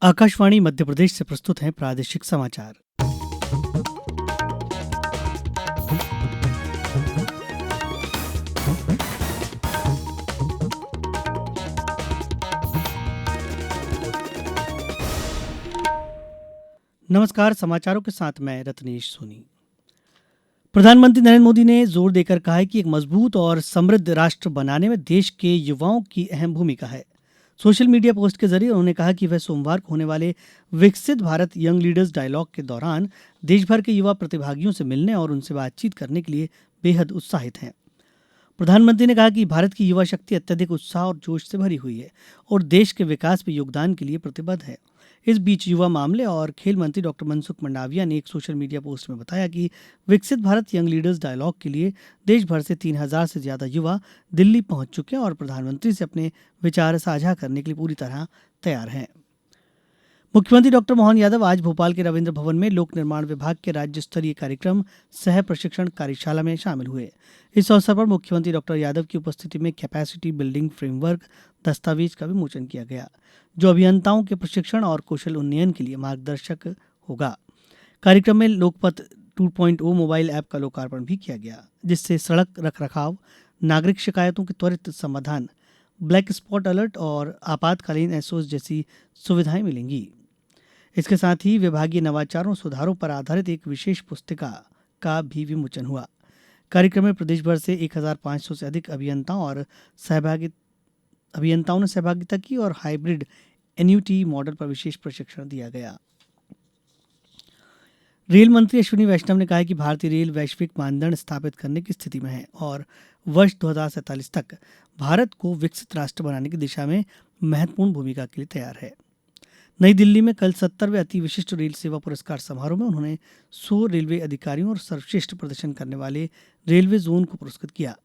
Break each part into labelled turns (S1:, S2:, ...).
S1: आकाशवाणी मध्य प्रदेश से प्रस्तुत हैं प्रादेशिक समाचार। नमस्कार, समाचारों के साथ मैं रत्नेश सोनी। प्रधानमंत्री नरेंद्र मोदी ने जोर देकर कहा है कि एक मजबूत और समृद्ध राष्ट्र बनाने में देश के युवाओं की अहम भूमिका है। सोशल मीडिया पोस्ट के जरिए उन्होंने कहा कि वह सोमवार को होने वाले विकसित भारत यंग लीडर्स डायलॉग के दौरान देश भर के युवा प्रतिभागियों से मिलने और उनसे बातचीत करने के लिए बेहद उत्साहित हैं। प्रधानमंत्री ने कहा कि भारत की युवा शक्ति अत्यधिक उत्साह और जोश से भरी हुई है और देश के विकास में योगदान के लिए प्रतिबद्ध है। इस बीच युवा मामले और खेल मंत्री डॉक्टर मनसुख मंडाविया ने एक सोशल मीडिया पोस्ट में बताया कि विकसित भारत यंग लीडर्स डायलॉग के लिए देश भर से 3,000 से ज्यादा युवा दिल्ली पहुंच चुके हैं और प्रधानमंत्री से अपने विचार साझा करने के लिए पूरी तरह तैयार हैं। मुख्यमंत्री डॉक्टर मोहन यादव आज भोपाल के रविन्द्र भवन में लोक निर्माण विभाग के राज्य स्तरीय कार्यक्रम सह प्रशिक्षण कार्यशाला में शामिल हुए। इस अवसर पर मुख्यमंत्री डॉक्टर यादव की उपस्थिति में कैपेसिटी बिल्डिंग फ्रेमवर्क दस्तावेज का विमोचन किया गया, जो अभियंताओं के प्रशिक्षण और कौशल उन्नयन के लिए मार्गदर्शक होगा। कार्यक्रम में लोकपथ 2.0 मोबाइल ऐप का लोकार्पण भी किया गया, जिससे सड़क रखरखाव, नागरिक शिकायतों के त्वरित समाधान, ब्लैक स्पॉट अलर्ट और आपातकालीन एसओएस जैसी सुविधाएं मिलेंगी। इसके साथ ही विभागीय नवाचारों और सुधारों पर आधारित एक विशेष पुस्तिका का भी विमोचन हुआ। कार्यक्रम में प्रदेश भर से 1,500 से अधिक अभियंताओं ने सहभागिता की और हाइब्रिड एन्युटी मॉडल पर विशेष प्रशिक्षण दिया गया। रेल मंत्री अश्विनी वैष्णव ने कहा है कि भारतीय रेल वैश्विक मानदंड स्थापित करने की स्थिति में है और वर्ष 2047 तक भारत को विकसित राष्ट्र बनाने की दिशा में महत्वपूर्ण भूमिका के लिए तैयार है। नई दिल्ली में कल 70वें अति विशिष्ट रेल सेवा पुरस्कार समारोह में उन्होंने 100 रेलवे अधिकारियों और सर्वश्रेष्ठ प्रदर्शन करने वाले रेलवे जोन को पुरस्कृत किया।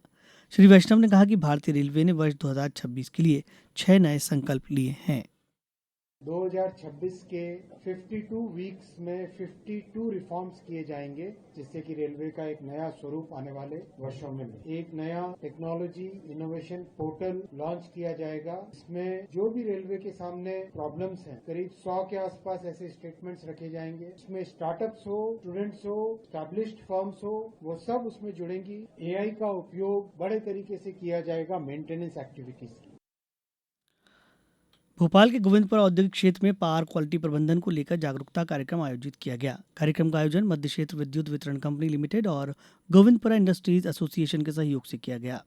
S1: श्री वैष्णव ने कहा कि भारतीय रेलवे ने वर्ष 2026 के लिए 6 नए संकल्प लिए हैं।
S2: 2026 के 52 वीक्स में 52 रिफॉर्म्स किए जाएंगे, जिससे कि रेलवे का एक नया स्वरूप आने वाले वर्षों में एक नया टेक्नोलॉजी इनोवेशन पोर्टल लॉन्च किया जाएगा। इसमें जो भी रेलवे के सामने प्रॉब्लम्स हैं, करीब 100 के आसपास ऐसे स्टेटमेंट्स रखे जाएंगे। इसमें स्टार्टअप्स हो, स्टूडेंट्स हो, एस्टैब्लिश्ड फर्म्स हो, वो सब उसमें जुड़ेंगी। एआई का उपयोग बड़े तरीके से किया जाएगा मेंटेनेंस एक्टिविटीज की।
S1: भोपाल के गोविंदपुरा औद्योगिक क्षेत्र में पावर क्वालिटी प्रबंधन को लेकर जागरूकता कार्यक्रम आयोजित किया गया। कार्यक्रम का आयोजन मध्य क्षेत्र विद्युत वितरण कंपनी लिमिटेड और गोविंदपुरा इंडस्ट्रीज एसोसिएशन के सहयोग से किया गया।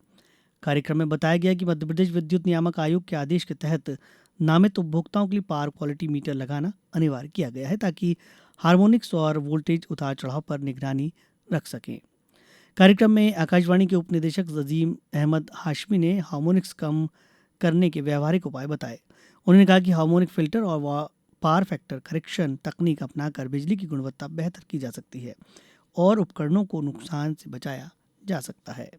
S1: कार्यक्रम में बताया गया कि मध्यप्रदेश विद्युत नियामक आयोग के आदेश के तहत नामित उपभोक्ताओं के लिए पावर क्वालिटी मीटर लगाना अनिवार्य किया गया है, ताकि हार्मोनिक्स और वोल्टेज उतार चढ़ाव पर निगरानी रख सकें। कार्यक्रम में आकाशवाणी के उपनिदेशक जजीम अहमद हाशमी ने हार्मोनिक्स कम करने के व्यावहारिक उपाय बताए। उन्होंने कहा कि हार्मोनिक फिल्टर और पावर फैक्टर करेक्शन तकनीक अपनाकर बिजली की गुणवत्ता बेहतर की जा सकती है और उपकरणों को नुकसान से बचाया जा सकता है।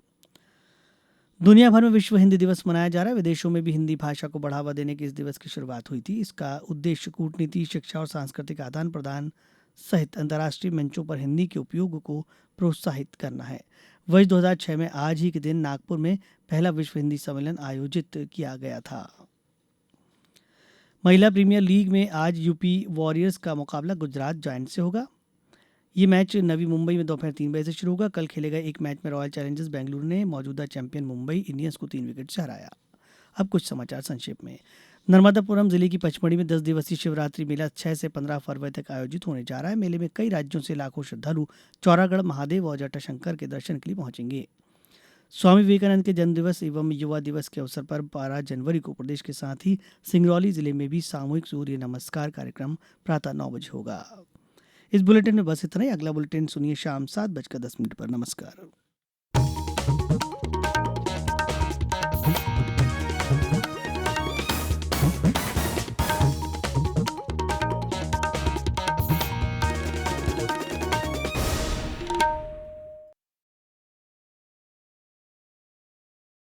S1: दुनिया भर में विश्व हिंदी दिवस मनाया जा रहा है। विदेशों में भी हिंदी भाषा को बढ़ावा देने के इस दिवस की शुरुआत हुई थी। इसका उद्देश्य कूटनीति, शिक्षा और सांस्कृतिक आदान प्रदान सहित अंतर्राष्ट्रीय मंचों पर हिंदी के उपयोग को प्रोत्साहित करना है। वर्ष 2006 में आज ही के दिन नागपुर में पहला विश्व हिंदी सम्मेलन आयोजित किया गया था। महिला प्रीमियर लीग में आज यूपी वॉरियर्स का मुकाबला गुजरात जायंट्स से होगा। ये मैच नवी मुंबई में दोपहर 3 बजे से शुरू होगा। कल खेले गए एक मैच में रॉयल चैलेंजर्स बेंगलुरु ने मौजूदा चैंपियन मुंबई इंडियंस को 3 विकेट से हराया। अब कुछ समाचार संक्षेप में। नर्मदापुरम जिले की पचमढ़ी में 10 दिवसीय शिवरात्रि मेला 6 से 15 फरवरी तक आयोजित होने जा रहा है। मेले में कई राज्यों से लाखों श्रद्धालु चौरागढ़ महादेव और जटाशंकर के दर्शन के लिए पहुंचेंगे। स्वामी विवेकानंद के जन्मदिवस एवं युवा दिवस के अवसर पर 12 जनवरी को प्रदेश के साथ ही सिंगरौली जिले में भी सामूहिक सूर्य नमस्कार कार्यक्रम प्रातः 9 बजे होगा। इस बुलेटिन में बस इतना ही। अगला बुलेटिन सुनिए शाम 7:10 पर। नमस्कार।